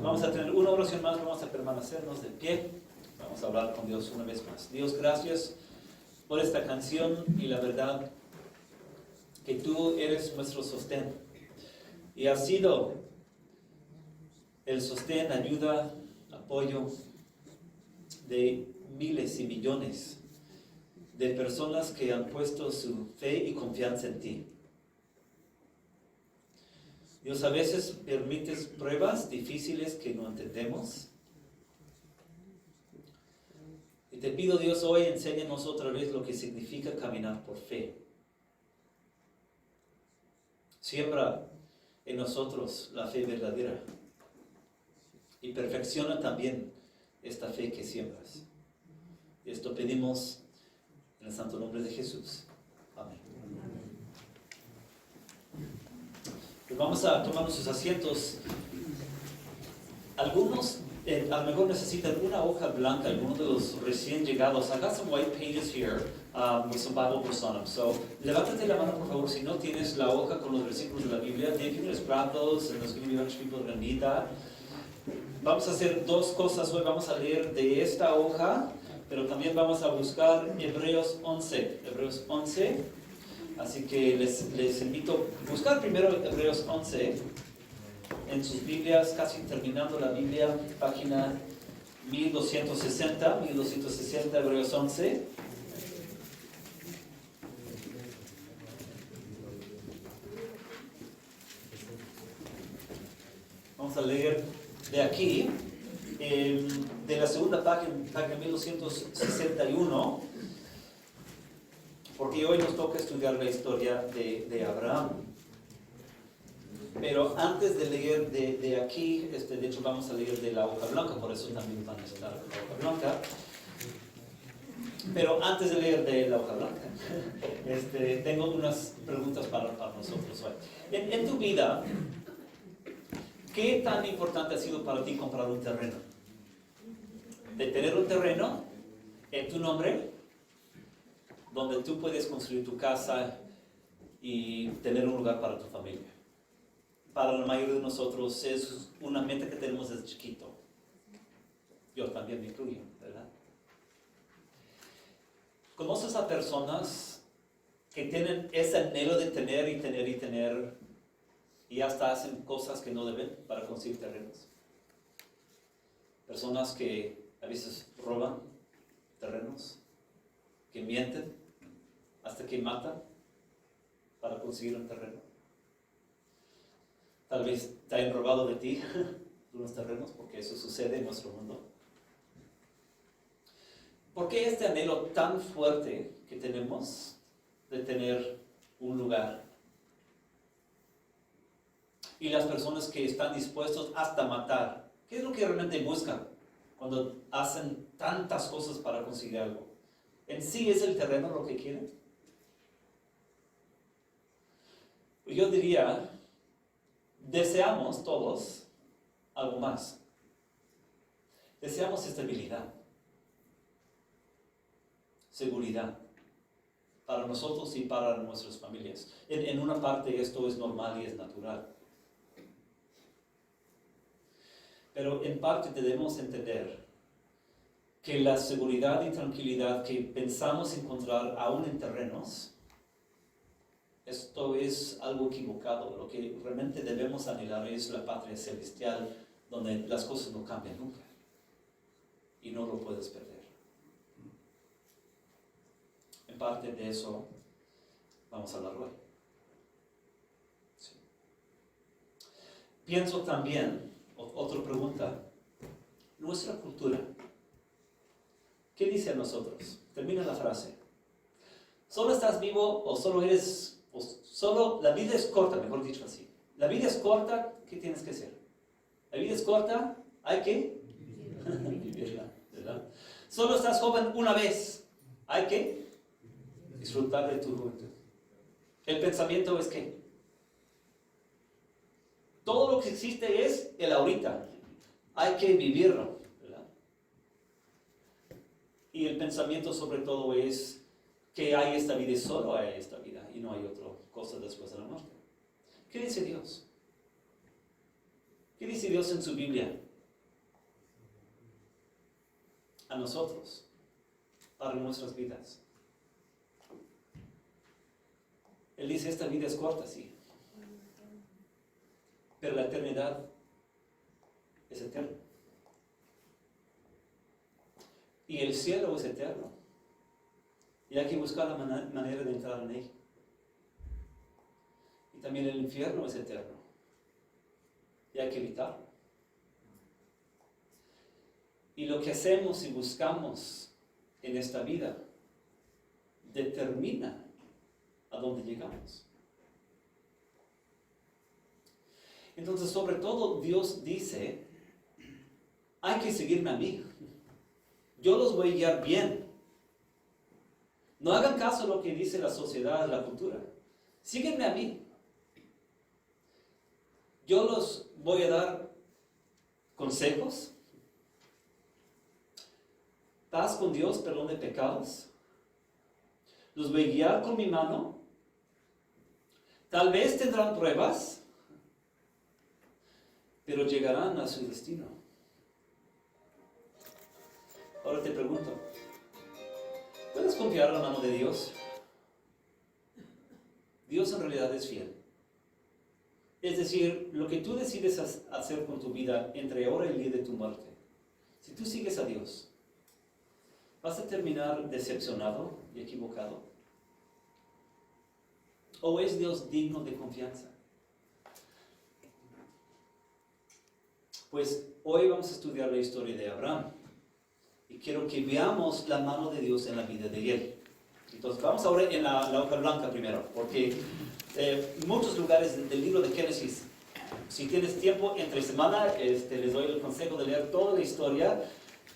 Vamos a tener una oración más, vamos a permanecernos de pie. Vamos a hablar con Dios una vez más. Dios, gracias por esta canción y la verdad que tú eres nuestro sostén. Y has sido el sostén, ayuda, apoyo de miles y millones de personas que han puesto su fe y confianza en ti. Dios, a veces permites pruebas difíciles que no entendemos. Y te pido, Dios, hoy enséñanos otra vez lo que significa caminar por fe. Siembra en nosotros la fe verdadera y perfecciona también esta fe que siembras. Y esto pedimos en el santo nombre de Jesús. Amén. Pues vamos a tomar nuestros asientos. Algunos a lo mejor necesitan una hoja blanca, algunos de los recién llegados. I got some white pages here with some Bible verses on them. So, levántate la mano, por favor, si no tienes la hoja con los versículos de la Biblia. They can just grab those, and there's going to be a bunch of people that need that. Vamos a hacer dos cosas hoy. Vamos a leer de esta hoja, pero también vamos a buscar Hebreos 11. Hebreos 11. Así que les invito a buscar primero Hebreos 11 en sus Biblias, casi terminando la Biblia, página 1260, Hebreos 11. Vamos a leer de aquí, de la segunda página 1261, porque hoy nos toca estudiar la historia de Abraham. Pero antes de leer de aquí, de hecho vamos a leer de la hoja blanca, por eso también van a estar la hoja blanca. Pero antes de leer de la hoja blanca, tengo unas preguntas para nosotros hoy. En tu vida, ¿qué tan importante ha sido para ti comprar un terreno? De tener un terreno en tu nombre, donde tú puedes construir tu casa y tener un lugar para tu familia. Para la mayoría de nosotros es una meta que tenemos desde chiquito. Yo también me incluyo, ¿verdad? ¿Conoces a personas que tienen ese anhelo de tener y hasta hacen cosas que no deben para conseguir terrenos? Personas que a veces roban terrenos, que mienten, hasta que matan para conseguir un terreno. Tal vez te hayan robado de ti unos terrenos, porque eso sucede en nuestro mundo. ¿Por qué este anhelo tan fuerte que tenemos de tener un lugar? Y las personas que están dispuestos hasta matar, ¿qué es lo que realmente buscan cuando hacen tantas cosas para conseguir algo? ¿En sí es el terreno lo que quieren? Yo diría, deseamos todos algo más. Deseamos estabilidad, seguridad, para nosotros y para nuestras familias. En una parte esto es normal y es natural. Pero en parte debemos entender que la seguridad y tranquilidad que pensamos encontrar aún en terrenos, esto es algo equivocado. Lo que realmente debemos anhelar es la patria celestial, donde las cosas no cambian nunca y no lo puedes perder. En parte de eso vamos a hablar hoy. Sí. Pienso también, otra pregunta, nuestra cultura, ¿qué dice a nosotros? Termina la frase. ¿Solo estás vivo o solo eres... Solo la vida es corta, mejor dicho así? La vida es corta, ¿qué tienes que hacer? La vida es corta, hay que vivirla, ¿verdad? Solo estás joven una vez, hay que disfrutar de tu juventud. El pensamiento es que todo lo que existe es el ahorita, hay que vivirlo, ¿verdad? Y el pensamiento sobre todo es que hay esta vida y solo hay esta vida y no hay otra cosa después de la muerte. ¿Qué dice Dios? ¿Qué dice Dios en su Biblia nosotros para nuestras vidas. Él dice, esta vida es corta, sí, pero la eternidad es eterna. Y el cielo es eterno. Y hay que buscar la manera de entrar en él. Y también el infierno es eterno. Y hay que evitarlo. Y lo que hacemos y buscamos en esta vida determina a dónde llegamos. Entonces, sobre todo, Dios dice, hay que seguirme a mí. Yo los voy a guiar bien. No hagan caso a lo que dice la sociedad, la cultura. Síguenme a mí. Yo los voy a dar consejos, paz con Dios, perdón de pecados. Los voy a guiar con mi mano. Tal vez tendrán pruebas, pero llegarán a su destino. Ahora te pregunto, ¿puedes confiar en la mano de Dios? Dios en realidad es fiel. Es decir, lo que tú decides hacer con tu vida entre ahora y el día de tu muerte, si tú sigues a Dios, ¿vas a terminar decepcionado y equivocado? ¿O es Dios digno de confianza? Pues hoy vamos a estudiar la historia de Abraham. Y quiero que veamos la mano de Dios en la vida de él. Entonces vamos ahora en la hoja blanca primero, porque en muchos lugares del libro de Génesis, si tienes tiempo entre semana, les doy el consejo de leer toda la historia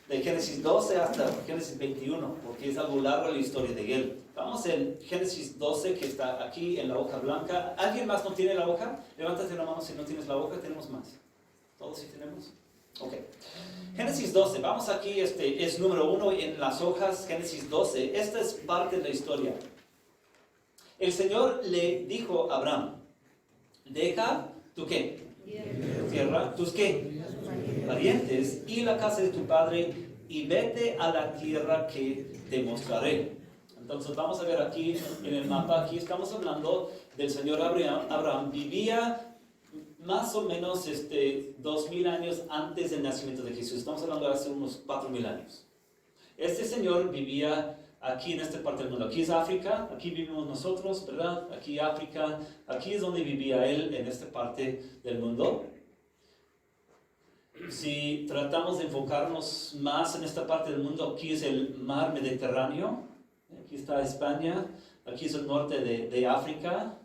de Génesis 12 hasta Génesis 21, porque es algo largo la historia de él. Vamos en Génesis 12, que está aquí en la hoja blanca. ¿Alguien más no tiene la hoja? Levántate la mano si no tienes la hoja, tenemos más. ¿Todos sí tenemos? Ok. Génesis 12, vamos aquí, es número 1 en las hojas, Génesis 12. Esta es parte de la historia. El Señor le dijo a Abraham, deja tu ¿qué? Tierra, tus ¿qué? Parientes y la casa de tu padre y vete a la tierra que te mostraré. Entonces vamos a ver aquí en el mapa, aquí estamos hablando del Señor Abraham. Vivía más o menos 2000 años antes del nacimiento de Jesús. Estamos hablando de hace unos 4000 años. Este señor vivía aquí en esta parte del mundo. Aquí es África, aquí vivimos nosotros, ¿verdad? Aquí África, aquí es donde vivía él en esta parte del mundo. Si tratamos de enfocarnos más en esta parte del mundo, aquí es el mar Mediterráneo. Aquí está España, aquí es el norte de África.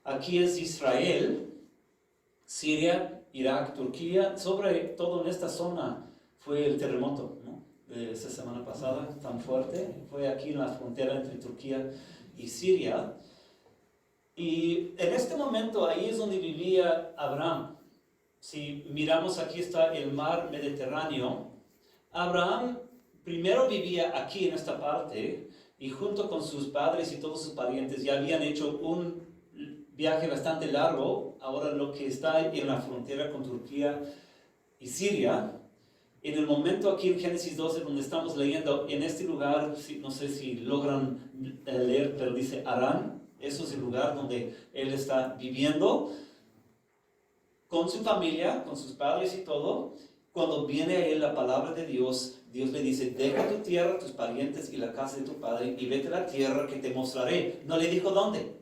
Aquí es Israel. Siria, Irak, Turquía, sobre todo en esta zona fue el terremoto, ¿no? De esta semana pasada, tan fuerte. Fue aquí en la frontera entre Turquía y Siria. Y en este momento ahí es donde vivía Abraham. Si miramos, aquí está el mar Mediterráneo. Abraham primero vivía aquí en esta parte y junto con sus padres y todos sus parientes ya habían hecho un viaje bastante largo, ahora lo que está en la frontera con Turquía y Siria. En el momento aquí en Génesis 12, donde estamos leyendo, en este lugar, no sé si logran leer, pero dice Harán, eso es el lugar donde él está viviendo, con su familia, con sus padres y todo. Cuando viene a él la palabra de Dios, Dios le dice, deja tu tierra, tus parientes y la casa de tu padre, y vete a la tierra que te mostraré. No le dijo dónde.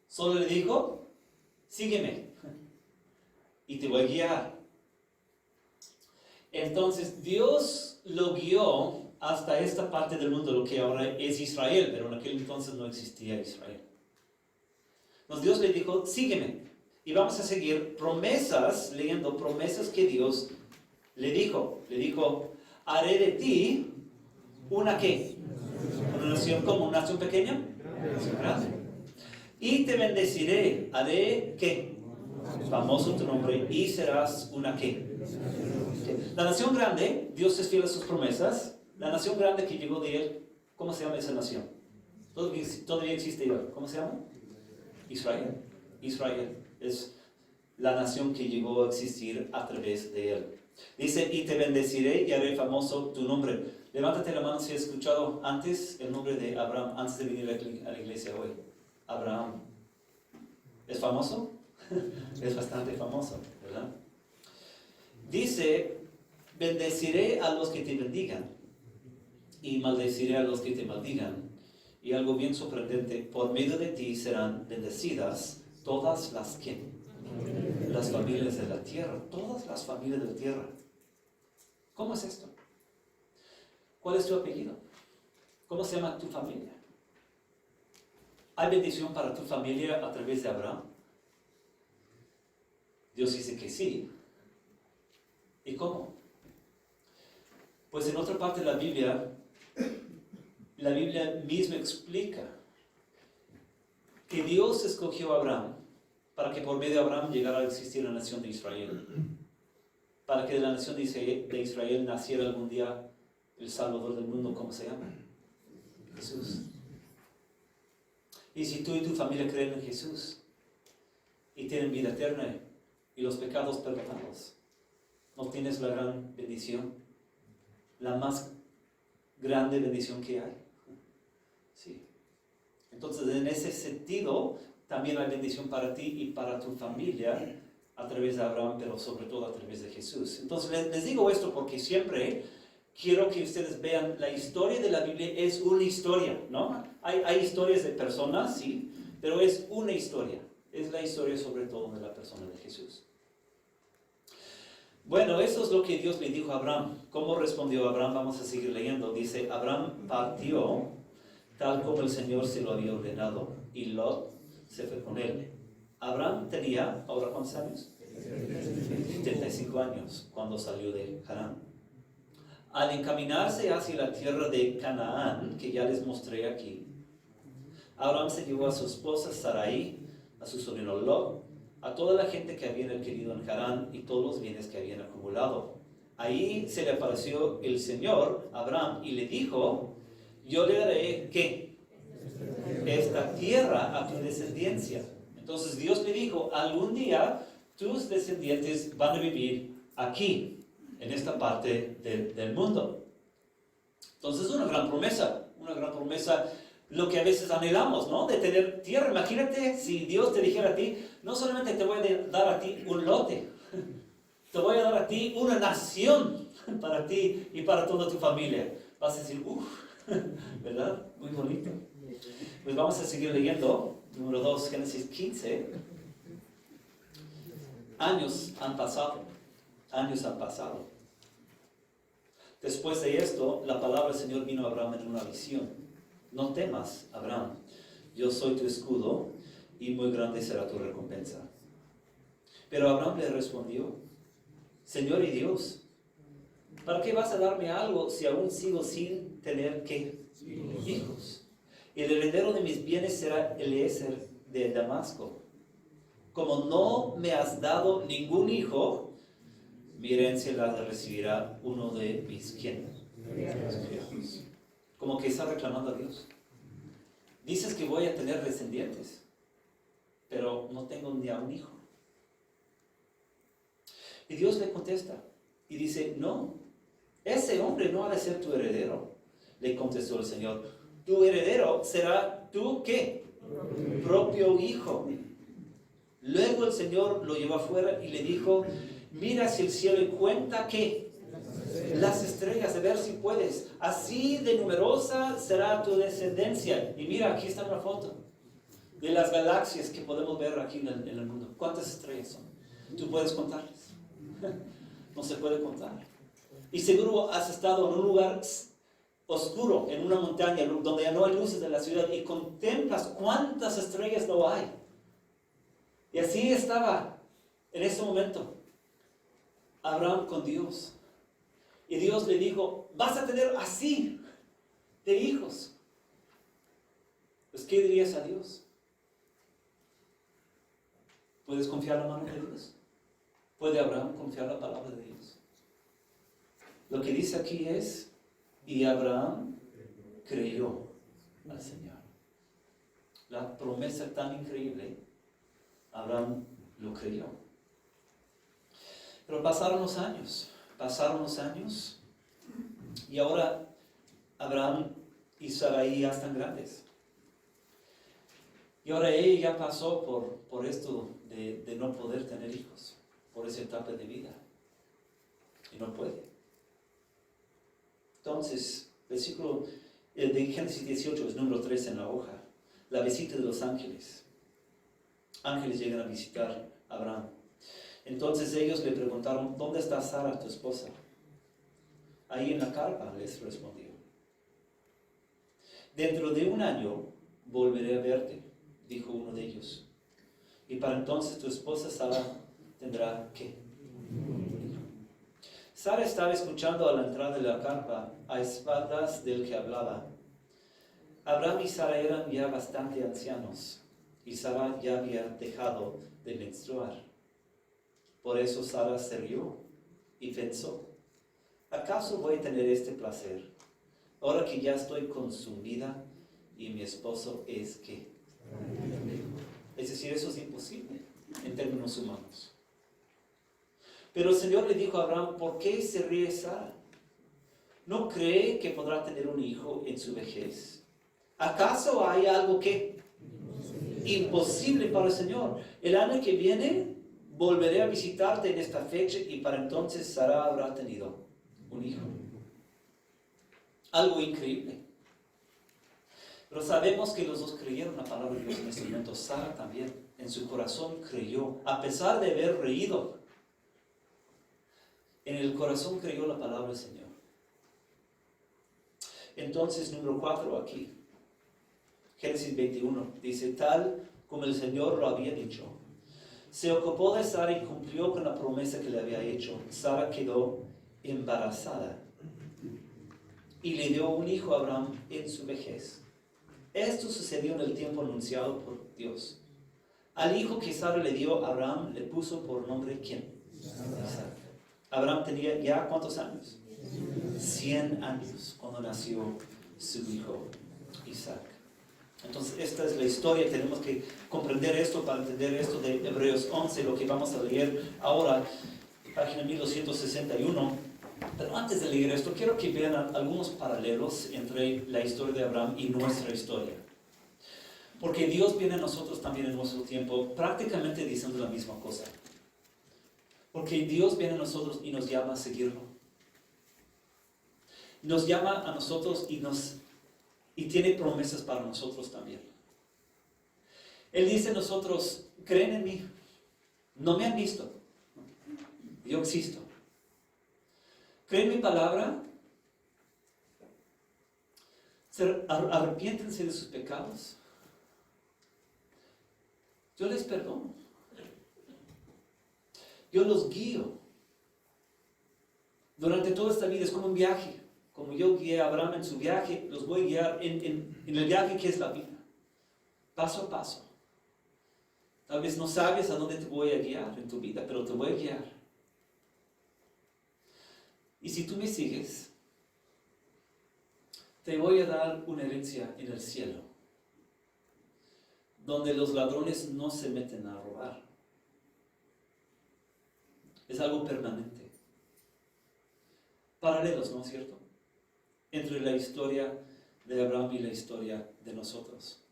Solo le dijo, sígueme y te voy a guiar. Entonces Dios lo guió hasta esta parte del mundo, lo que ahora es Israel, pero en aquel entonces no existía Israel. Entonces Dios le dijo, sígueme. Y vamos a seguir promesas, leyendo promesas que Dios le dijo. Le dijo, haré de ti una ¿qué? Una nación como una nación pequeña, una nación grande. Y te bendeciré, haré ¿qué? Famoso tu nombre y serás una ¿qué? La nación grande, Dios es fiel a sus promesas. La nación grande que llegó de él, ¿cómo se llama esa nación? Todavía existe hoy. ¿Cómo se llama? Israel. Israel. Es la nación que llegó a existir a través de él. Dice, y te bendeciré y haré famoso tu nombre. Levántate la mano si has escuchado antes el nombre de Abraham, antes de venir a la iglesia hoy. Abraham. ¿Es famoso? Es bastante famoso, ¿verdad? Dice, bendeciré a los que te bendigan y maldeciré a los que te maldigan. Y algo bien sorprendente, por medio de ti serán bendecidas todas las que las familias de la tierra, todas las familias de la tierra. ¿Cómo es esto? ¿Cuál es tu apellido? ¿Cómo se llama tu familia? ¿Hay bendición para tu familia a través de Abraham? Dios dice que sí. ¿Y cómo? Pues en otra parte de la Biblia misma explica que Dios escogió a Abraham para que por medio de Abraham llegara a existir la nación de Israel. Para que de la nación de Israel naciera algún día el Salvador del mundo. ¿Cómo se llama? Jesús. Y si tú y tu familia creen en Jesús y tienen vida eterna y los pecados perdonados, ¿no tienes la gran bendición? La más grande bendición que hay. Sí. Entonces, en ese sentido, también hay bendición para ti y para tu familia a través de Abraham, pero sobre todo a través de Jesús. Entonces, les digo esto porque siempre quiero que ustedes vean, la historia de la Biblia es una historia, ¿no? Hay historias de personas, sí, pero es una historia. Es la historia sobre todo de la persona de Jesús. Bueno, eso es lo que Dios le dijo a Abraham. ¿Cómo respondió Abraham? Vamos a seguir leyendo. Dice, Abraham partió tal como el Señor se lo había ordenado, y Lot se fue con él. Abraham tenía, ¿ahora cuántos años? 75 años cuando salió de Harán. Al encaminarse hacia la tierra de Canaán, que ya les mostré aquí, Abraham se llevó a su esposa Sarai, a su sobrino Lot, a toda la gente que habían adquirido en Harán y todos los bienes que habían acumulado. Ahí se le apareció el Señor a Abraham y le dijo, yo le daré, ¿qué? Esta tierra a tu descendencia. Entonces Dios le dijo, algún día tus descendientes van a vivir aquí, en esta parte del mundo. Entonces es una gran promesa, lo que a veces anhelamos, ¿no? De tener tierra. Imagínate si Dios te dijera a ti, no solamente te voy a dar a ti un lote, te voy a dar a ti una nación para ti y para toda tu familia. Vas a decir, ¿verdad? Muy bonito. Pues vamos a seguir leyendo. Número 2, Génesis 15. Años han pasado. Después de esto, la palabra del Señor vino a Abraham en una visión. No temas, Abraham, yo soy tu escudo y muy grande será tu recompensa. Pero Abraham le respondió, Señor y Dios, ¿para qué vas a darme algo si aún sigo sin tener ¿qué? Hijos? Y el heredero de mis bienes será Eliezer de Damasco. Como no me has dado ningún hijo, mi herencia la recibirá uno de mis ¿quién? Hijos. Como que está reclamando a Dios. Dices que voy a tener descendientes, pero no tengo ni a un hijo. Y Dios le contesta y dice, no, ese hombre no ha de ser tu heredero. Le contestó el Señor, tu heredero será tu ¿qué? Propio hijo. Luego el Señor lo llevó afuera y le dijo, mira hacia el cielo y cuenta ¿qué? Las estrellas, de ver si puedes. Así de numerosa será tu descendencia. Y mira, aquí está una foto de las galaxias que podemos ver aquí en el mundo. ¿Cuántas estrellas son? ¿Tú puedes contarlas? No se puede contar. Y seguro has estado en un lugar oscuro, en una montaña, donde ya no hay luces de la ciudad, y contemplas cuántas estrellas no hay. Y así estaba en ese momento Abraham con Dios. Y Dios le dijo, vas a tener así de hijos. Pues, ¿qué dirías a Dios? ¿Puedes confiar la mano de Dios? ¿Puede Abraham confiar la palabra de Dios? Lo que dice aquí es, y Abraham creyó al Señor. La promesa tan increíble, Abraham lo creyó. Pero pasaron los años, y ahora Abraham y Sarai ya están grandes. Y ahora ella ya pasó por esto de no poder tener hijos, por esa etapa de vida. Y no puede. Entonces, versículo de Génesis 18 es número 3 en la hoja. La visita de los ángeles. Ángeles llegan a visitar a Abraham. Entonces ellos le preguntaron, ¿dónde está Sara, tu esposa? Ahí en la carpa, les respondió. Dentro de 1 año volveré a verte, dijo uno de ellos. Y para entonces tu esposa Sara tendrá ¿qué? Sara estaba escuchando a la entrada de la carpa, a espaldas del que hablaba. Abraham y Sara eran ya bastante ancianos, y Sara ya había dejado de menstruar. Por eso Sara se rió y pensó, ¿acaso voy a tener este placer, ahora que ya estoy consumida y mi esposo es qué? Es decir, eso es imposible en términos humanos. Pero el Señor le dijo a Abraham, ¿por qué se ríe Sara? ¿No cree que podrá tener un hijo en su vejez? ¿Acaso hay algo que imposible para el Señor? El año que viene volveré a visitarte en esta fecha y para entonces Sara habrá tenido un hijo. Algo increíble. Pero sabemos que los dos creyeron la palabra de Dios en ese momento. Sara también, en su corazón creyó, a pesar de haber reído. En el corazón creyó la palabra del Señor. Entonces, número 4 aquí. Génesis 21 dice, tal como el Señor lo había dicho. Se ocupó de Sara y cumplió con la promesa que le había hecho. Sara quedó embarazada y le dio un hijo a Abraham en su vejez. Esto sucedió en el tiempo anunciado por Dios. Al hijo que Sara le dio a Abraham le puso por nombre ¿quién? Isaac. Abraham tenía ya ¿cuántos años? 100 años cuando nació su hijo Isaac. Entonces esta es la historia, tenemos que comprender esto para entender esto de Hebreos 11, lo que vamos a leer ahora, página 1261. Pero antes de leer esto, quiero que vean algunos paralelos entre la historia de Abraham y nuestra historia. Porque Dios viene a nosotros también en nuestro tiempo prácticamente diciendo la misma cosa. Porque Dios viene a nosotros y nos llama a seguirlo. Nos llama a nosotros y tiene promesas para nosotros también. Él dice a nosotros, creen en mí, no me han visto, yo existo. Creen mi palabra, arrepiéntense de sus pecados, yo les perdono, yo los guío. Durante toda esta vida es como un viaje. Como yo guié a Abraham en su viaje, los voy a guiar en el viaje que es la vida. Paso a paso. Tal vez no sabes a dónde te voy a guiar en tu vida, pero te voy a guiar. Y si tú me sigues, te voy a dar una herencia en el cielo, donde los ladrones no se meten a robar. Es algo permanente. Paralelos, ¿no es cierto? Entre la historia de Abraham y la historia de nosotros.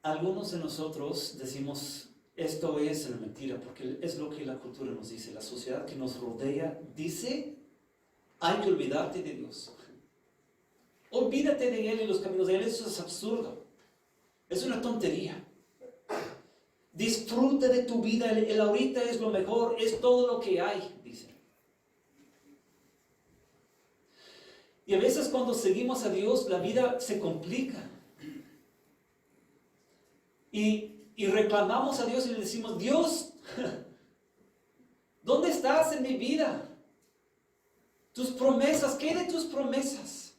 Algunos de nosotros decimos, esto es la mentira, porque es lo que la cultura nos dice, la sociedad que nos rodea dice, hay que olvidarte de Dios. Olvídate de Él y los caminos de Él, eso es absurdo. Es una tontería. Disfruta de tu vida, el ahorita es lo mejor, es todo lo que hay, dice. Y a veces cuando seguimos a Dios, la vida se complica. Y reclamamos a Dios y le decimos, Dios, ¿dónde estás en mi vida? Tus promesas, ¿qué de tus promesas?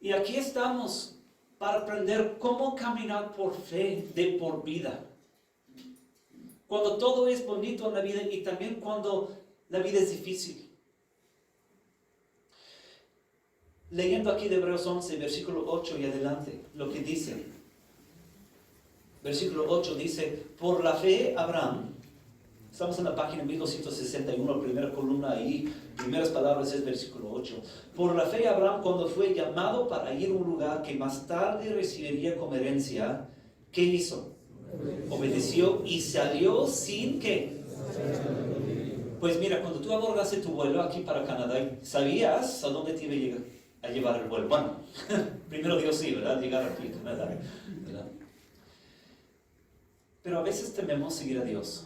Y aquí estamos para aprender cómo caminar por fe, de por vida. Cuando todo es bonito en la vida y también cuando la vida es difícil. Leyendo aquí de Hebreos 11, versículo 8 y adelante, lo que dice. Versículo 8 dice, por la fe Abraham, estamos en la página 1261, primera columna ahí, primeras palabras es versículo 8. Por la fe Abraham, cuando fue llamado para ir a un lugar que más tarde recibiría como herencia, ¿qué hizo? Obedeció y salió sin ¿qué? Pues mira, cuando tú abordaste tu vuelo aquí para Canadá, ¿sabías a dónde te iba a llevar el vuelo? Bueno, primero Dios sí, ¿verdad? Llegar aquí a Canadá, ¿verdad? Pero a veces tememos seguir a Dios.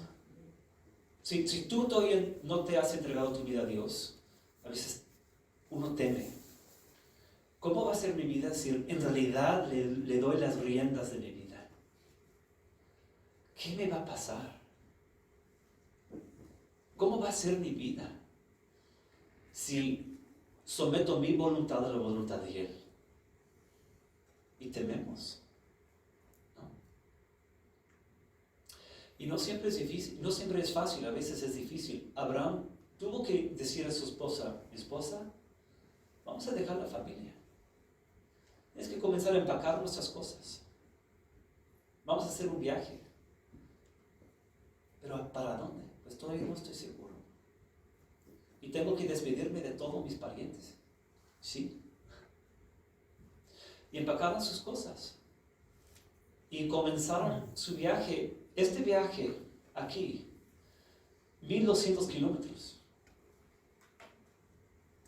Si tú todavía no te has entregado tu vida a Dios, a veces uno teme. ¿Cómo va a ser mi vida si en realidad le doy las riendas de mi vida? ¿Qué me va a pasar? ¿Cómo va a ser mi vida si someto mi voluntad a la voluntad de Él? Y tememos, ¿no? Y no siempre es difícil, no siempre es fácil, a veces es difícil. Abraham tuvo que decir a su esposa, esposa, vamos a dejar la familia. Tienes que comenzar a empacar nuestras cosas. Vamos a hacer un viaje. ¿Pero para dónde? Pues todavía no estoy seguro. Y tengo que despedirme de todos mis parientes. Sí. Y empacaron sus cosas. Y comenzaron su viaje. Este viaje aquí, 1200 kilómetros.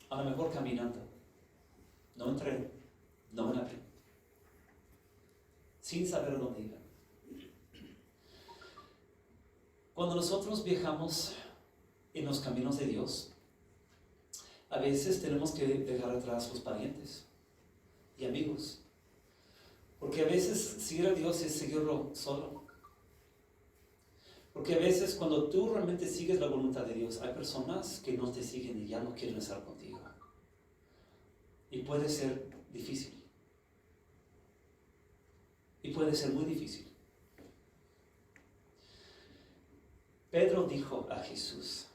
A lo mejor caminando. No en tren, no en avión. Sin saber a dónde iban. Cuando nosotros viajamos en los caminos de Dios, a veces tenemos que dejar atrás los parientes y amigos. Porque a veces seguir a Dios es seguirlo solo. Porque a veces cuando tú realmente sigues la voluntad de Dios, hay personas que no te siguen y ya no quieren estar contigo. Y puede ser difícil. Y puede ser muy difícil. Pedro dijo a Jesús,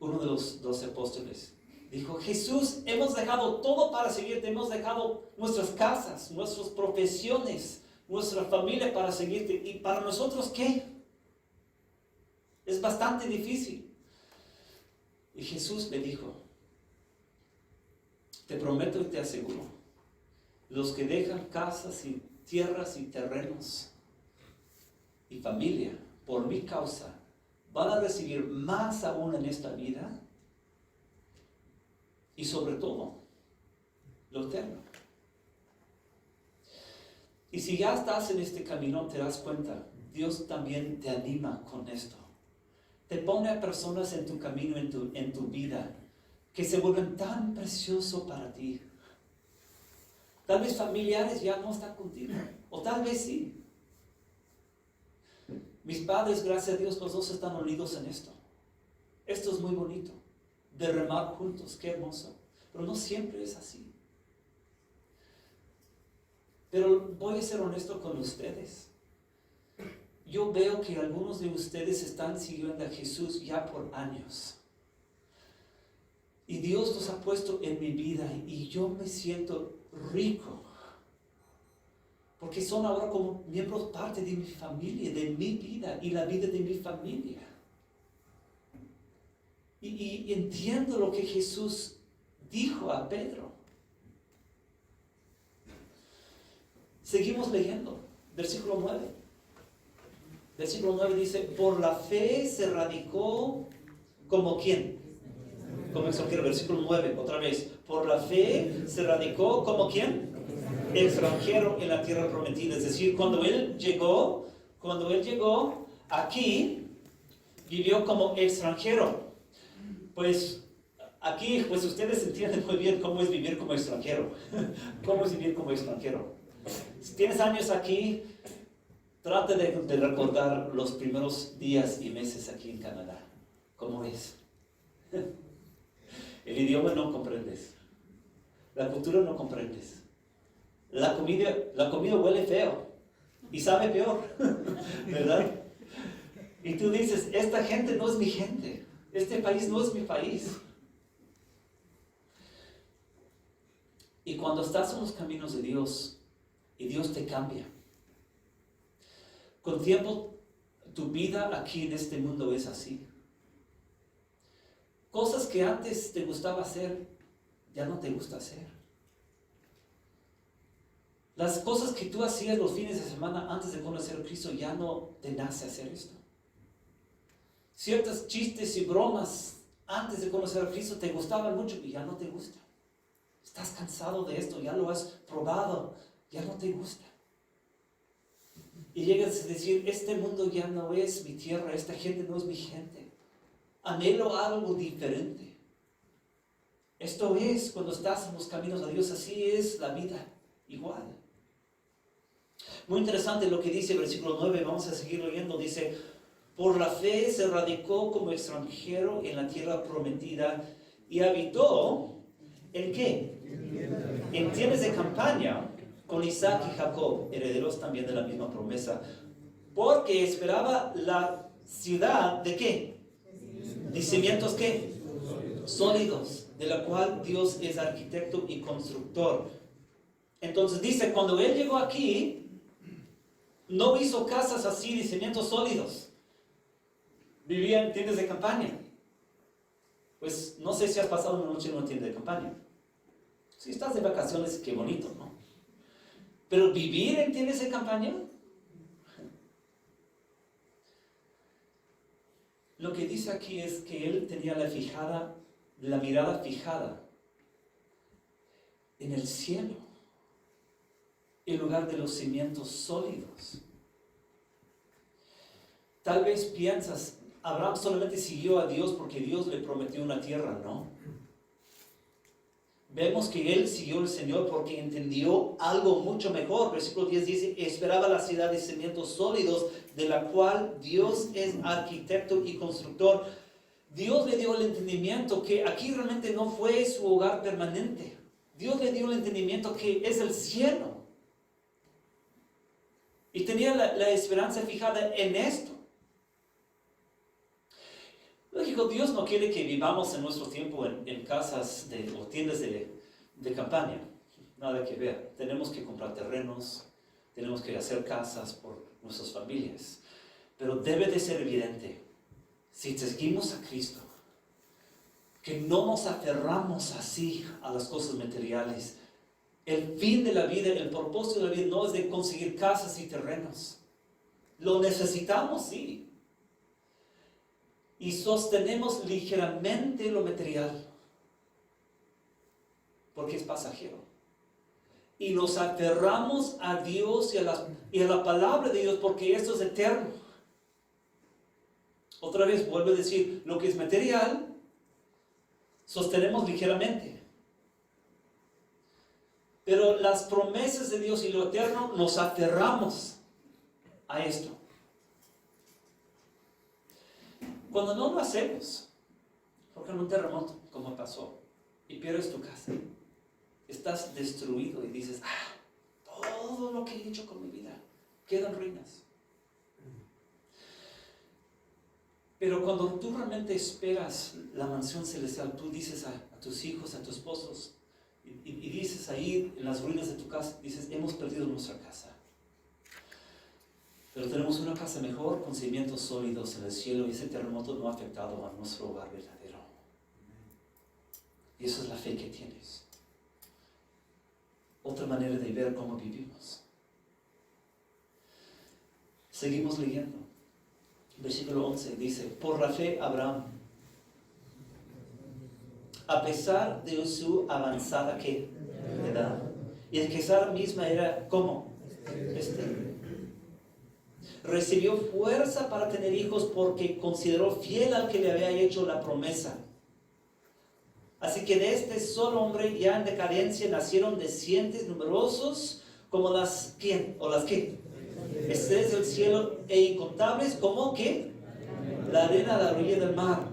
uno de los 12 apóstoles, dijo, Jesús, hemos dejado todo para seguirte, hemos dejado nuestras casas, nuestras profesiones, nuestra familia para seguirte. ¿Y para nosotros qué? Es bastante difícil. Y Jesús le dijo, te prometo y te aseguro, los que dejan casas y tierras y terrenos y familia por mi causa, van a recibir más aún en esta vida y sobre todo lo eterno. Y si ya estás en este camino, te das cuenta, Dios también te anima con esto. Te pone a personas en tu camino, en tu vida, que se vuelven tan preciosos para ti. Tal vez familiares ya no están contigo, o tal vez sí. Mis padres, gracias a Dios, los dos están unidos en esto. Esto es muy bonito, de remar juntos, qué hermoso. Pero no siempre es así. Pero voy a ser honesto con ustedes. Yo veo que algunos de ustedes están siguiendo a Jesús ya por años. Y Dios los ha puesto en mi vida y yo me siento rico. Porque son ahora como miembros parte de mi familia, de mi vida y la vida de mi familia. Y entiendo lo que Jesús dijo a Pedro. Seguimos leyendo, versículo 9. Versículo 9 dice, por la fe se radicó como ¿quién? Como extranjero. Versículo 9, otra vez. Por la fe se radicó como ¿quién? Extranjero en la tierra prometida. Es decir, cuando él llegó aquí, vivió como extranjero. Pues aquí, pues ustedes entienden muy bien cómo es vivir como extranjero. ¿Cómo es vivir como extranjero? Si tienes años aquí, trata de recordar los primeros días y meses aquí en Canadá. ¿Cómo es? El idioma no comprendes. La cultura no comprendes. La comida huele feo y sabe peor, ¿verdad? Y tú dices, esta gente no es mi gente. Este país no es mi país. Y cuando estás en los caminos de Dios y Dios te cambia, con tiempo tu vida aquí en este mundo es así. Cosas que antes te gustaba hacer, ya no te gusta hacer. Las cosas que tú hacías los fines de semana antes de conocer a Cristo, ya no te nace hacer esto. Ciertos chistes y bromas antes de conocer a Cristo te gustaban mucho y ya no te gusta. Estás cansado de esto, ya lo has probado, ya no te gusta. Y llegas a decir, este mundo ya no es mi tierra, esta gente no es mi gente. Anhelo algo diferente. Esto es cuando estás en los caminos de Dios, así es la vida, igual. Muy interesante lo que dice el versículo 9, vamos a seguir leyendo, dice, por la fe se radicó como extranjero en la tierra prometida y habitó, ¿en qué? En tiendas de campaña con Isaac y Jacob, herederos también de la misma promesa, porque esperaba la ciudad ¿de qué? De cimientos ¿qué? Sólidos, de la cual Dios es arquitecto y constructor. Entonces dice, cuando él llegó aquí, no hizo casas así de cimientos sólidos. Vivía en tiendas de campaña. Pues no sé si has pasado una noche en una tienda de campaña. Si estás de vacaciones, qué bonito, ¿no? Pero vivir en tiendas de campaña, lo que dice aquí es que él tenía la mirada fijada en el cielo, en lugar de los cimientos sólidos. Tal vez piensas, Abraham solamente siguió a Dios porque Dios le prometió una tierra, ¿no? Vemos que él siguió al Señor porque entendió algo mucho mejor. Versículo 10 dice, esperaba la ciudad de cimientos sólidos, de la cual Dios es arquitecto y constructor. Dios le dio el entendimiento que aquí realmente no fue su hogar permanente. Dios le dio el entendimiento que es el cielo. Y tenía la esperanza fijada en esto. Lógico, Dios no quiere que vivamos en nuestro tiempo en casas o tiendas de campaña. Nada que ver. Tenemos que comprar terrenos, tenemos que hacer casas por nuestras familias. Pero debe de ser evidente, si seguimos a Cristo, que no nos aferramos así a las cosas materiales. El fin de la vida, el propósito de la vida no es de conseguir casas y terrenos. Lo necesitamos, sí. Y sostenemos ligeramente lo material, porque es pasajero. Y nos aferramos a Dios y a la palabra de Dios, porque esto es eterno. Otra vez vuelvo a decir, lo que es material, sostenemos ligeramente. Pero las promesas de Dios y lo eterno, nos aferramos a esto. Cuando no lo hacemos, porque en un terremoto, como pasó, y pierdes tu casa, estás destruido y dices, todo lo que he hecho con mi vida queda en ruinas. Pero cuando tú realmente esperas la mansión celestial, tú dices a tus hijos, a tus esposos, y dices ahí en las ruinas de tu casa, dices, hemos perdido nuestra casa. Pero tenemos una casa mejor con cimientos sólidos en el cielo y ese terremoto no ha afectado a nuestro hogar verdadero. Y eso es la fe que tienes. Otra manera de ver cómo vivimos. Seguimos leyendo. Versículo 11 dice, por la fe Abraham, a pesar de su avanzada edad, y de que Sara misma era ¿cómo? Estéril. Recibió fuerza para tener hijos porque consideró fiel al que le había hecho la promesa. Así que de este solo hombre ya en decadencia nacieron descendientes numerosos como las ¿quién? ¿O las qué? Estrellas del cielo e incontables como ¿qué? La arena a la orilla del mar.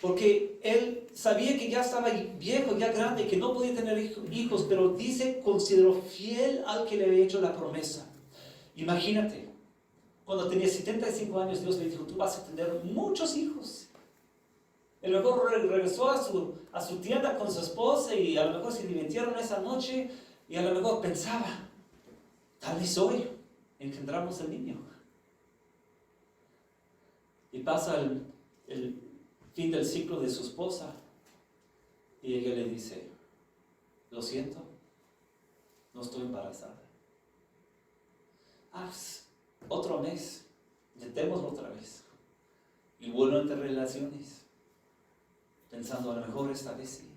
Porque él sabía que ya estaba viejo, ya grande, que no podía tener hijos, pero dice, consideró fiel al que le había hecho la promesa. Imagínate, cuando tenía 75 años, Dios le dijo, tú vas a tener muchos hijos. El mejor regresó a su tienda con su esposa y a lo mejor se divirtieron esa noche y a lo mejor pensaba, tal vez hoy engendramos el niño. Y pasa el fin del ciclo de su esposa. Y ella le dice, lo siento, no estoy embarazada. Otro mes, intentémoslo otra vez. Y vuelven a tener relaciones, pensando a lo mejor esta vez sí.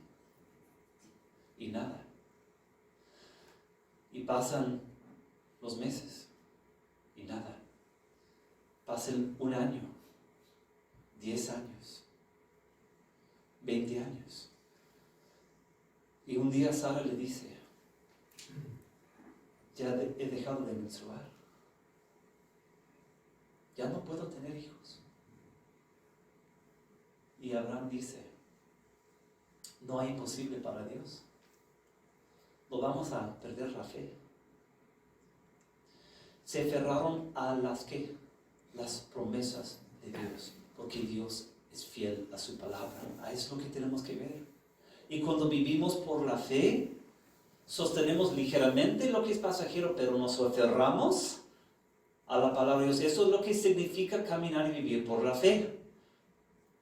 Y nada. Y pasan los meses, y nada. Pasan un año, 10 años, 20 años. Y un día Sara le dice, ya he dejado de menstruar. Ya no puedo tener hijos. Y Abraham dice, no hay imposible para Dios. No vamos a perder la fe. Se aferraron a las promesas de Dios, porque Dios es fiel a su palabra. A eso es lo que tenemos que ver. Y cuando vivimos por la fe, sostenemos ligeramente lo que es pasajero, pero nos aferramos a la palabra de Dios. Eso es lo que significa caminar y vivir por la fe.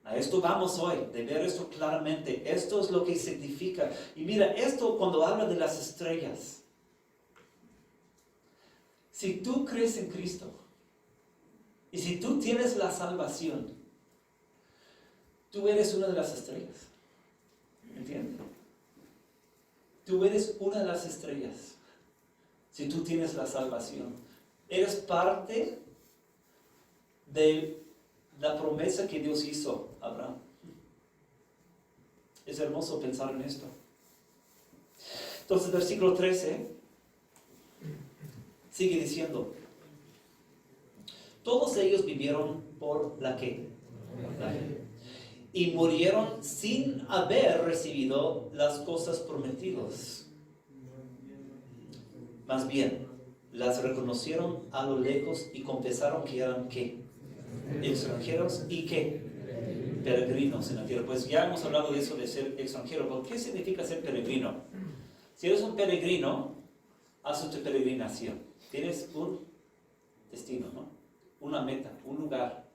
A esto vamos hoy, de ver esto claramente. Esto es lo que significa. Y mira, esto cuando habla de las estrellas. Si tú crees en Cristo, y si tú tienes la salvación, tú eres una de las estrellas. ¿Entiendes? Tú eres una de las estrellas. Si tú tienes la salvación, eres parte de la promesa que Dios hizo a Abraham. Es hermoso pensar en esto. Entonces, versículo 13 sigue diciendo: todos ellos vivieron por la ¿qué? La fe. Y murieron sin haber recibido las cosas prometidas. Más bien, las reconocieron a lo lejos y confesaron que eran ¿qué? Extranjeros y ¿qué? Peregrinos en la tierra. Pues ya hemos hablado de eso de ser extranjero. ¿Pero qué significa ser peregrino? Si eres un peregrino, haces tu peregrinación. Tienes un destino, ¿no? Una meta, un lugar.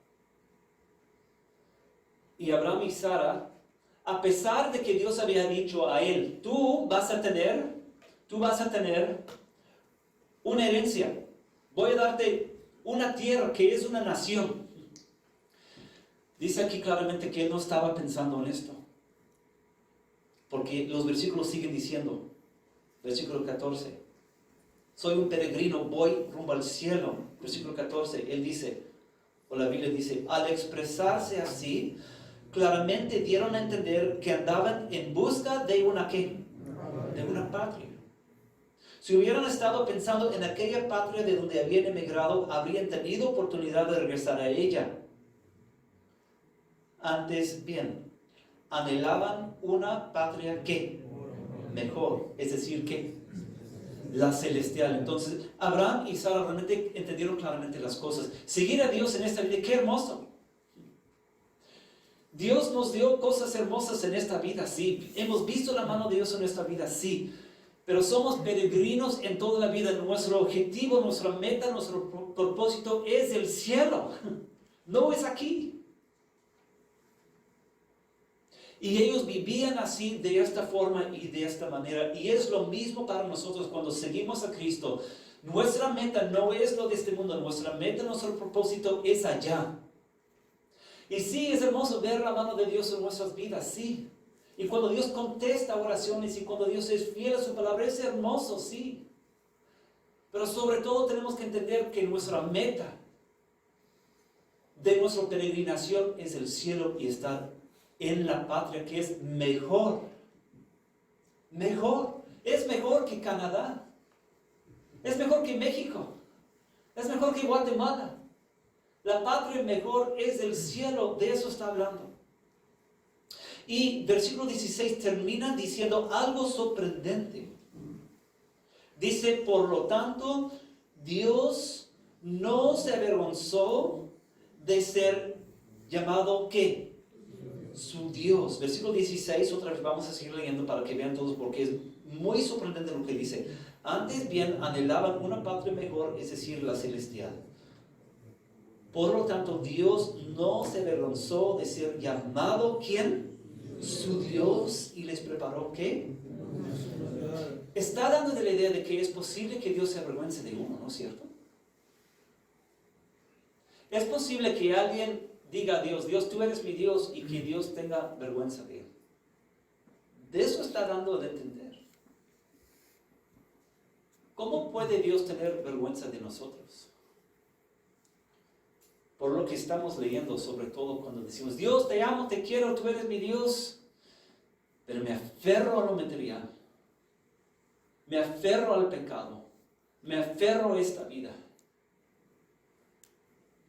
Y Abraham y Sara, a pesar de que Dios había dicho a él, tú vas a tener una herencia. Voy a darte una tierra que es una nación. Dice aquí claramente que él no estaba pensando en esto. Porque los versículos siguen diciendo, versículo 14, soy un peregrino, voy rumbo al cielo. Versículo 14, él dice, o la Biblia dice, al expresarse así, claramente dieron a entender que andaban en busca de una ¿qué? De una patria. Si hubieran estado pensando en aquella patria de donde habían emigrado, habrían tenido oportunidad de regresar a ella. Antes bien, anhelaban una patria ¿qué? Mejor, es decir, ¿qué? La celestial. Entonces, Abraham y Sara realmente entendieron claramente las cosas. Seguir a Dios en esta vida, qué hermoso. Dios nos dio cosas hermosas en esta vida, sí. Hemos visto la mano de Dios en nuestra vida, sí. Pero somos peregrinos en toda la vida. Nuestro objetivo, nuestra meta, nuestro propósito es el cielo. No es aquí. Y ellos vivían así, de esta forma y de esta manera. Y es lo mismo para nosotros cuando seguimos a Cristo. Nuestra meta no es lo de este mundo. Nuestra meta, nuestro propósito es allá. Y sí, es hermoso ver la mano de Dios en nuestras vidas, sí. Y cuando Dios contesta oraciones y cuando Dios es fiel a su palabra, es hermoso, sí. Pero sobre todo tenemos que entender que nuestra meta de nuestra peregrinación es el cielo y estar en la patria que es mejor. Mejor. Es mejor que Canadá. Es mejor que México. Es mejor que Guatemala. La patria mejor es el cielo, de eso está hablando. Y versículo 16 termina diciendo algo sorprendente. Dice, por lo tanto, Dios no se avergonzó de ser llamado, ¿qué? Su Dios. Versículo 16, otra vez vamos a seguir leyendo para que vean todos, porque es muy sorprendente lo que dice. Antes bien anhelaban una patria mejor, es decir, la celestial. Por lo tanto, Dios no se avergonzó de ser llamado, ¿quién? Su Dios, y les preparó, ¿qué? Está dando de la idea de que es posible que Dios se avergüence de uno, ¿no es cierto? Es posible que alguien diga a Dios, Dios, tú eres mi Dios, y que Dios tenga vergüenza de él. De eso está dando de entender. ¿Cómo puede Dios tener vergüenza de nosotros? Por lo que estamos leyendo, sobre todo cuando decimos, Dios, te amo, te quiero, tú eres mi Dios, pero me aferro a lo material, me aferro al pecado, me aferro a esta vida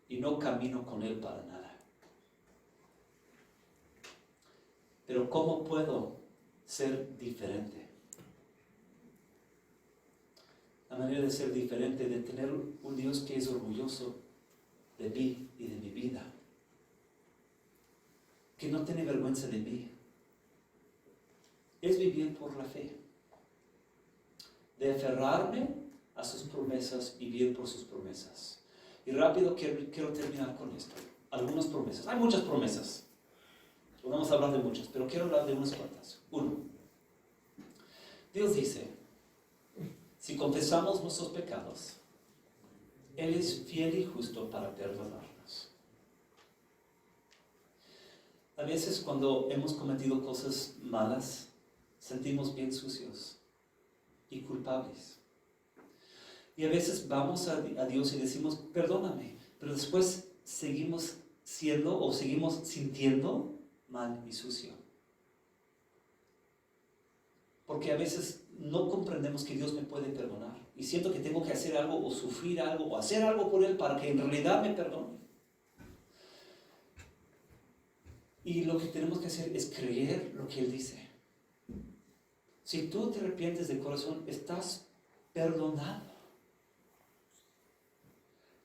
y no camino con Él para nada. Pero ¿cómo puedo ser diferente? La manera de ser diferente, de tener un Dios que es orgulloso de mí y de mi vida, que no tiene vergüenza de mí, es vivir por la fe, de aferrarme a sus promesas y vivir por sus promesas. Y rápido quiero terminar con esto. Algunas promesas, hay muchas promesas, no vamos a hablar de muchas, pero quiero hablar de unas cuantas. Uno, Dios dice, si confesamos nuestros pecados, Él es fiel y justo para perdonarnos. A veces cuando hemos cometido cosas malas, sentimos bien sucios y culpables. Y a veces vamos a Dios y decimos, perdóname, pero después seguimos siendo o seguimos sintiendo mal y sucio. Porque a veces no comprendemos que Dios me puede perdonar. Y siento que tengo que hacer algo o sufrir algo o hacer algo por Él para que en realidad me perdone. Y lo que tenemos que hacer es creer lo que Él dice. Si tú te arrepientes de corazón, estás perdonado.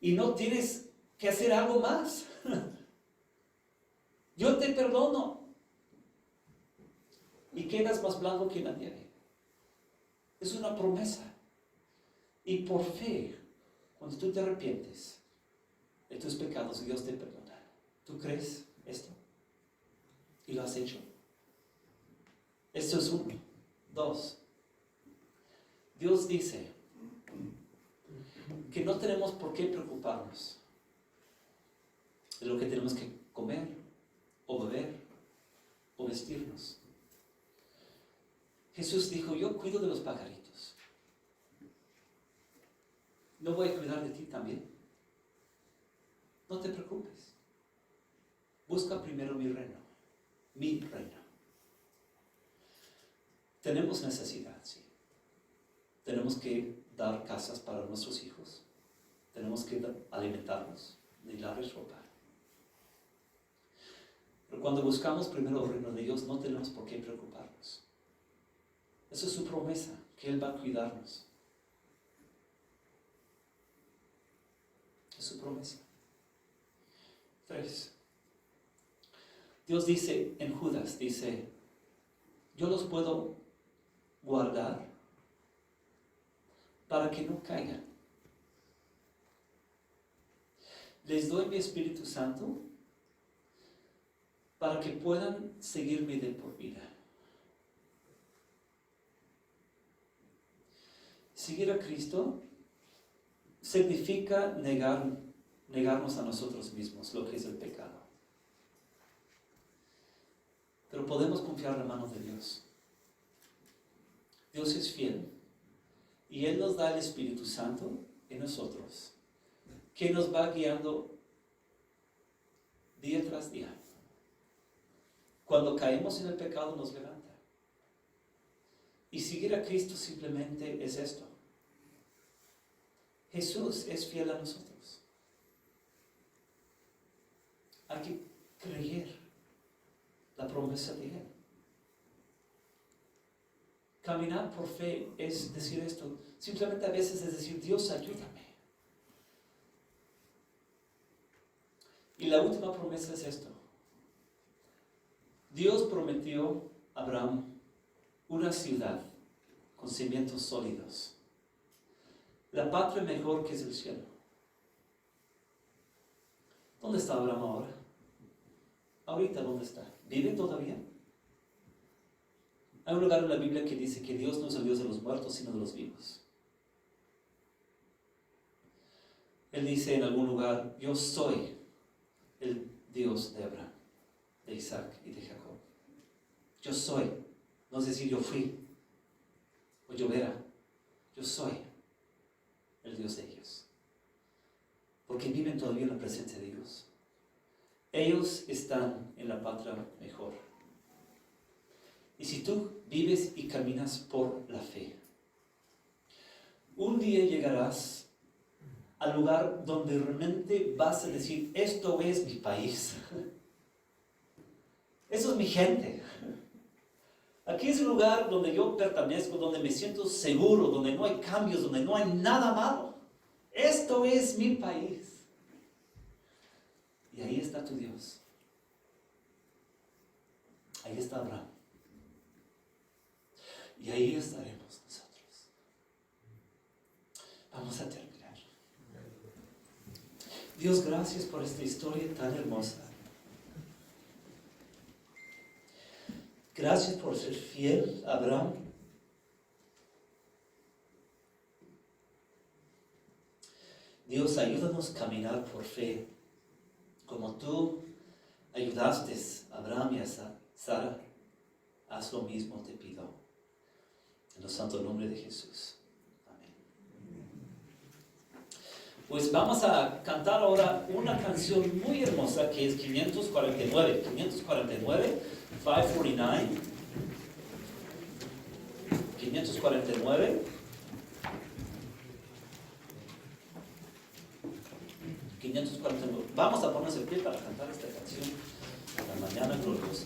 Y no tienes que hacer algo más. Yo te perdono. Y quedas más blanco que la nieve. Es una promesa. Y por fe, cuando tú te arrepientes de tus pecados, Dios te perdona. ¿Tú crees esto? ¿Y lo has hecho? Esto es uno. Dos, Dios dice que no tenemos por qué preocuparnos de lo que tenemos que comer, o beber, o vestirnos. Jesús dijo, yo cuido de los pajaritos. ¿No voy a cuidar de ti también? No te preocupes. Busca primero mi reino. Mi reino. Tenemos necesidad, sí. Tenemos que dar casas para nuestros hijos. Tenemos que alimentarnos y darles ropa. Pero cuando buscamos primero el reino de Dios, no tenemos por qué preocuparnos. Esa es su promesa, que Él va a cuidarnos. Es su promesa. 3. Dios dice en Judas, dice, yo los puedo guardar para que no caigan. Les doy mi Espíritu Santo para que puedan seguirme de por vida. Seguir a Cristo significa negarnos a nosotros mismos, lo que es el pecado. Pero podemos confiar en la mano de Dios. Dios es fiel y Él nos da el Espíritu Santo en nosotros, que nos va guiando día tras día. Cuando caemos en el pecado nos levanta. Y seguir a Cristo simplemente es esto. Jesús es fiel a nosotros. Hay que creer la promesa de Él. Caminar por fe es decir esto. Simplemente a veces es decir, Dios, ayúdame. Y la última promesa es esto. Dios prometió a Abraham una ciudad con cimientos sólidos. La patria mejor que es el cielo. ¿Dónde está Abraham ahora? Ahorita, ¿dónde está? ¿Vive todavía? Hay un lugar en la Biblia que dice que Dios no es el Dios de los muertos, sino de los vivos. Él dice en algún lugar, yo soy el Dios de Abraham, de Isaac y de Jacob. Yo soy, no es decir yo fui, o yo era, yo soy el Dios de ellos. Porque viven todavía en la presencia de Dios. Ellos están en la patria mejor. Y si tú vives y caminas por la fe, un día llegarás al lugar donde realmente vas a decir, esto es mi país. Eso es mi gente. Aquí es el lugar donde yo pertenezco, donde me siento seguro, donde no hay cambios, donde no hay nada malo. Esto es mi país. Y ahí está tu Dios. Ahí está Abraham. Y ahí estaremos nosotros. Vamos a terminar. Dios, gracias por esta historia tan hermosa. Gracias por ser fiel a Abraham. Dios, ayúdanos a caminar por fe, como tú ayudaste a Abraham y a Sara. Haz lo mismo, te pido. En el santo nombre de Jesús. Amén. Pues vamos a cantar ahora una canción muy hermosa que es 549. 549, 549. 549. 549. Vamos a ponernos en pie para cantar esta canción. La mañana gloriosa.